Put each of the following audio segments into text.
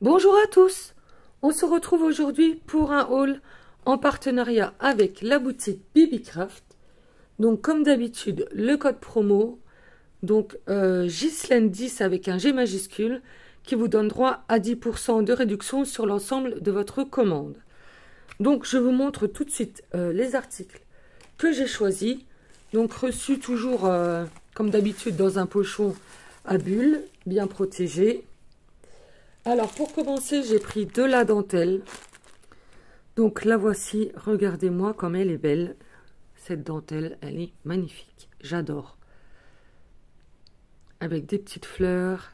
Bonjour à tous, on se retrouve aujourd'hui pour un haul en partenariat avec la boutique Bibicraft. Donc comme d'habitude, le code promo, donc Ghislaine10 avec un G majuscule, qui vous donne droit à 10% de réduction sur l'ensemble de votre commande. Donc je vous montre tout de suite les articles que j'ai choisis. Donc reçus toujours comme d'habitude dans un pochon à bulles, bien protégé. Alors pour commencer, j'ai pris de la dentelle. Donc la voici, regardez-moi comme elle est belle. Cette dentelle, elle est magnifique, j'adore. Avec des petites fleurs,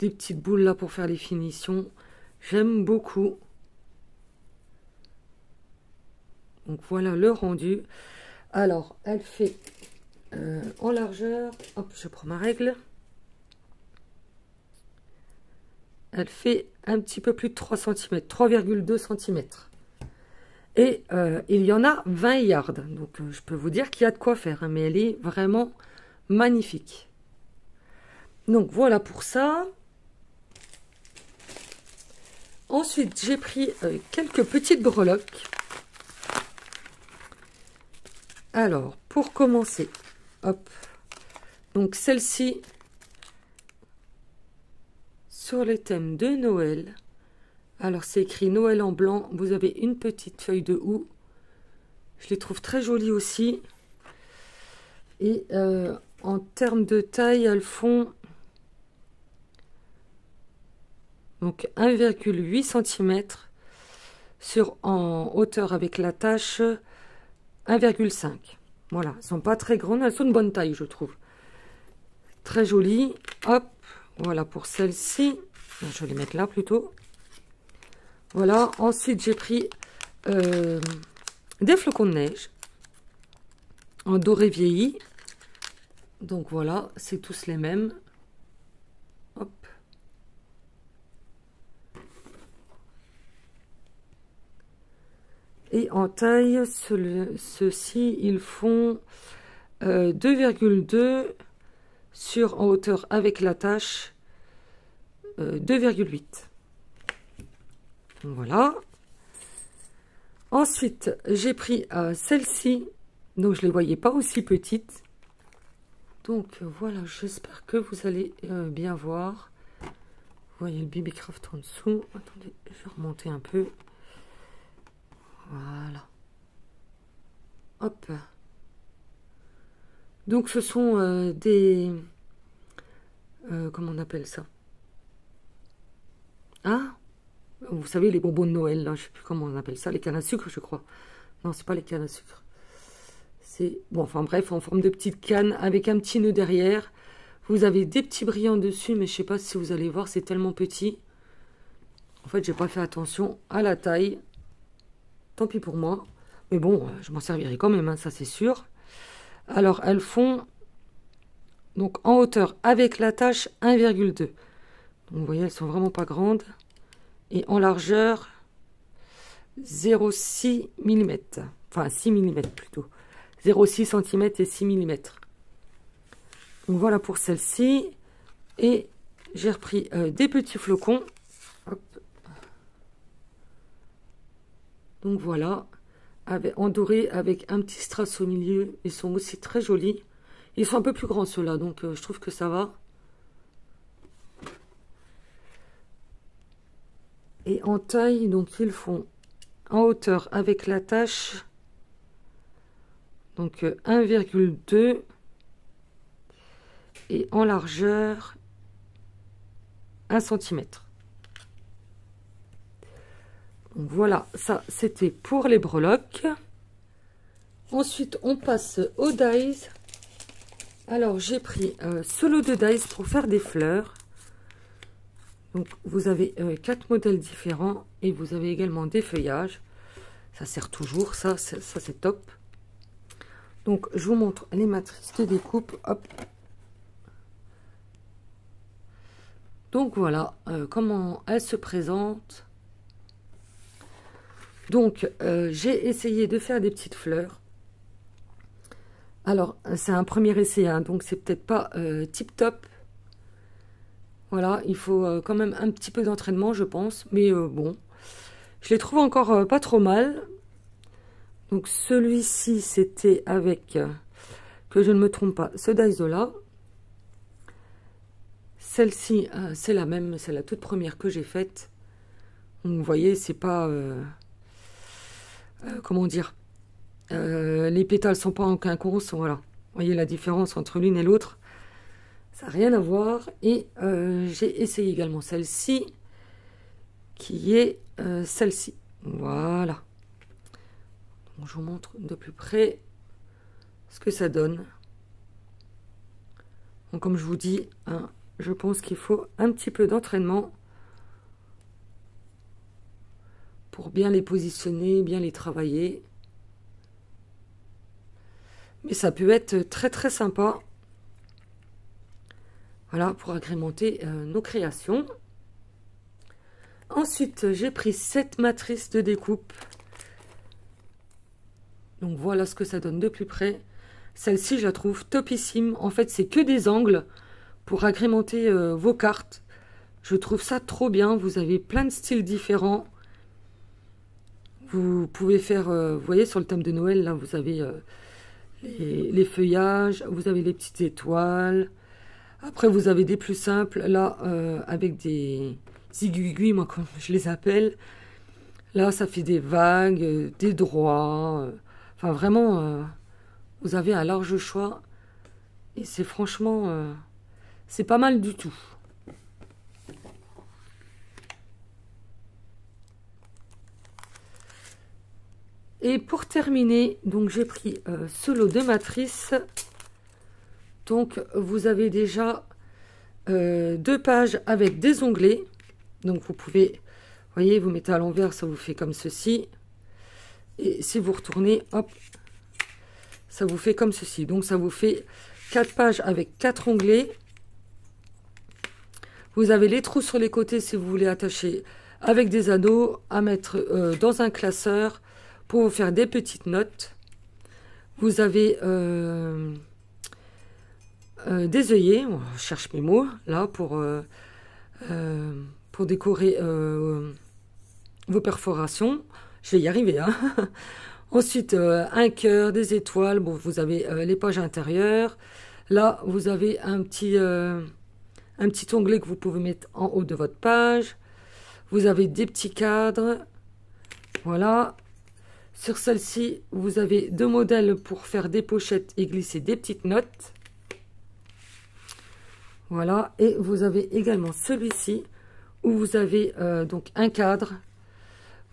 des petites boules là pour faire les finitions. J'aime beaucoup. Donc voilà le rendu. Alors elle fait en largeur, hop, je prends ma règle. Elle fait un petit peu plus de 3 cm, 3,2 cm. Et il y en a 20 yards. Donc je peux vous dire qu'il y a de quoi faire, hein, mais elle est vraiment magnifique. Donc voilà pour ça. Ensuite, j'ai pris quelques petites breloques. Alors, pour commencer, hop. Donc celle-ci, sur les thèmes de Noël. Alors c'est écrit Noël en blanc. Vous avez une petite feuille de houx. Je les trouve très jolies aussi. Et en termes de taille, elles font donc 1,8 cm en hauteur avec la tache 1,5. Voilà, elles sont pas très grandes, elles sont de bonne taille, je trouve. Très jolies. Hop, voilà pour celle-ci. Je vais les mettre là plutôt. Voilà, ensuite j'ai pris des flocons de neige en doré vieilli. Donc voilà, c'est tous les mêmes. Hop. Et en taille, ceux-ci, ils font 2,2 en hauteur avec la tache 2,8. Voilà. Ensuite, j'ai pris celle-ci. Donc, je ne les voyais pas aussi petites. Donc, voilà, j'espère que vous allez bien voir. Vous voyez le Bibicraft en dessous. Attendez, je vais remonter un peu. Voilà. Hop. Donc, ce sont des... comment on appelle ça? Ah, vous savez, les bonbons de Noël, là, je ne sais plus comment on appelle ça, les cannes à sucre, je crois. Non, c'est pas les cannes à sucre. C'est, bon, enfin bref, en forme de petite canne, avec un petit nœud derrière. Vous avez des petits brillants dessus, mais je sais pas si vous allez voir, c'est tellement petit. En fait, j'ai pas fait attention à la taille. Tant pis pour moi. Mais bon, je m'en servirai quand même, hein, ça c'est sûr. Alors, elles font, donc en hauteur, avec la tache, 1,2. Donc, vous voyez, elles sont vraiment pas grandes. Et en largeur 0,6 mm, enfin 6 mm plutôt, 0,6 cm et 6 mm. Donc voilà pour celle-ci. Et j'ai repris des petits flocons. Hop. Donc voilà, en doré avec un petit strass au milieu. Ils sont aussi très jolis. Ils sont un peu plus grands ceux-là, donc je trouve que ça va. Et en taille, donc ils font en hauteur avec la tache, donc 1,2 et en largeur 1 cm. Donc voilà, ça c'était pour les breloques. Ensuite on passe aux dies. Alors j'ai pris ce lot de dies pour faire des fleurs. Donc, vous avez 4 modèles différents et vous avez également des feuillages. Ça sert toujours, ça c'est top. Donc, je vous montre les matrices de découpe. Hop. Donc, voilà comment elles se présentent. Donc, j'ai essayé de faire des petites fleurs. Alors, c'est un premier essai, hein, donc c'est peut-être pas tip top. Voilà, il faut quand même un petit peu d'entraînement, je pense. Mais bon, je les trouve encore pas trop mal. Donc celui-ci, c'était avec, que je ne me trompe pas, ce Daiso-là. Celle-ci, c'est la même, c'est la toute première que j'ai faite. Donc, vous voyez, c'est pas... comment dire, les pétales sont pas en quinconce, voilà. Vous voyez la différence entre l'une et l'autre. Ça n'a rien à voir. Et j'ai essayé également celle-ci, qui est celle-ci. Voilà. Donc, je vous montre de plus près ce que ça donne. Donc, comme je vous dis, hein, je pense qu'il faut un petit peu d'entraînement pour bien les positionner, bien les travailler. Mais ça peut être très très sympa. Voilà, pour agrémenter nos créations. Ensuite, j'ai pris cette matrice de découpe. Donc voilà ce que ça donne de plus près. Celle-ci, je la trouve topissime. En fait, c'est que des angles pour agrémenter vos cartes. Je trouve ça trop bien. Vous avez plein de styles différents. Vous pouvez faire, vous voyez, sur le thème de Noël, là, vous avez les feuillages, vous avez les petites étoiles. Après, vous avez des plus simples, là, avec des aiguilles, moi, comme je les appelle. Là, ça fait des vagues, des droits. Enfin, vraiment, vous avez un large choix. Et c'est franchement, c'est pas mal du tout. Et pour terminer, donc j'ai pris ce lot de matrices. Donc vous avez déjà 2 pages avec des onglets. Donc vous pouvez, vous voyez, vous mettez à l'envers, ça vous fait comme ceci. Et si vous retournez, hop, ça vous fait comme ceci. Donc ça vous fait 4 pages avec 4 onglets. Vous avez les trous sur les côtés si vous voulez attacher avec des anneaux à mettre dans un classeur pour vous faire des petites notes. Vous avez des œillets, je cherche mes mots là pour décorer vos perforations. Je vais y arriver, hein. Ensuite, un cœur, des étoiles. Bon, vous avez les pages intérieures. Là, vous avez un petit onglet que vous pouvez mettre en haut de votre page. Vous avez des petits cadres. Voilà. Sur celle-ci, vous avez 2 modèles pour faire des pochettes et glisser des petites notes. Voilà. Et vous avez également celui-ci où vous avez donc un cadre.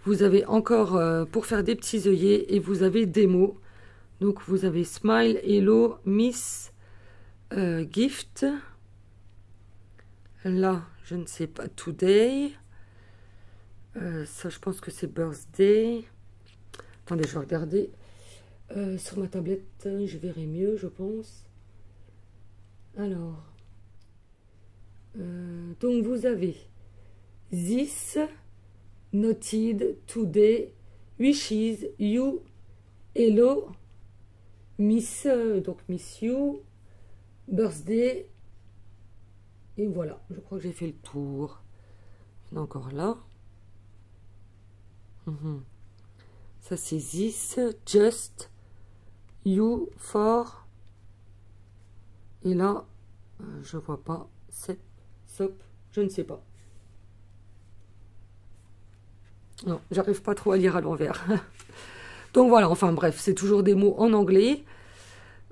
Vous avez encore pour faire des petits œillets et vous avez des mots. Donc vous avez Smile, Hello, Miss, Gift. Là, je ne sais pas, Today. Ça, je pense que c'est Birthday. Attendez, je vais regarder. Sur ma tablette, je verrai mieux, je pense. Alors. Donc, vous avez This, Noted, Today, Wishes, You, Hello, Miss, donc Miss You, Birthday. Et voilà, je crois que j'ai fait le tour. Il y en a encore là. Ça c'est This, Just, You, For. Et là, je vois pas. Set, Sop, je ne sais pas. Non, j'arrive pas trop à lire à l'envers. Donc voilà, enfin bref, c'est toujours des mots en anglais.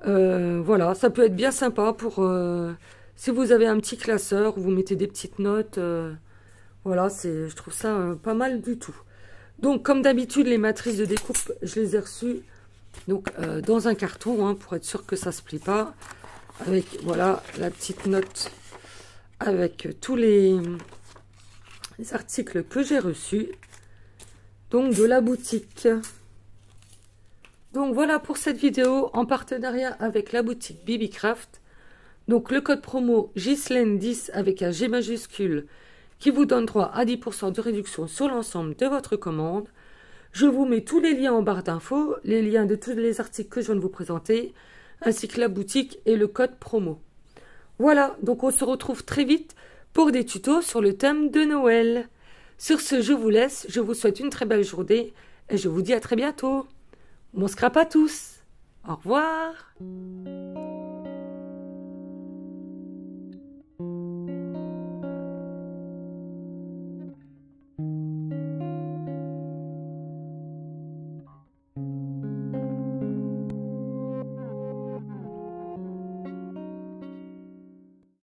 Voilà, ça peut être bien sympa pour... si vous avez un petit classeur, vous mettez des petites notes. Voilà, je trouve ça pas mal du tout. Donc, comme d'habitude, les matrices de découpe, je les ai reçues donc, dans un carton, hein, pour être sûr que ça ne se plie pas. Avec, voilà, la petite note avec tous les articles que j'ai reçus. Donc, de la boutique. Donc, voilà pour cette vidéo en partenariat avec la boutique Bibicraft. Donc, le code promo Ghislaine10 avec un G majuscule qui vous donne droit à 10% de réduction sur l'ensemble de votre commande. Je vous mets tous les liens en barre d'infos, les liens de tous les articles que je viens de vous présenter, ainsi que la boutique et le code promo. Voilà, donc on se retrouve très vite pour des tutos sur le thème de Noël. Sur ce, je vous laisse, je vous souhaite une très belle journée et je vous dis à très bientôt. Bon scrap à tous. Au revoir.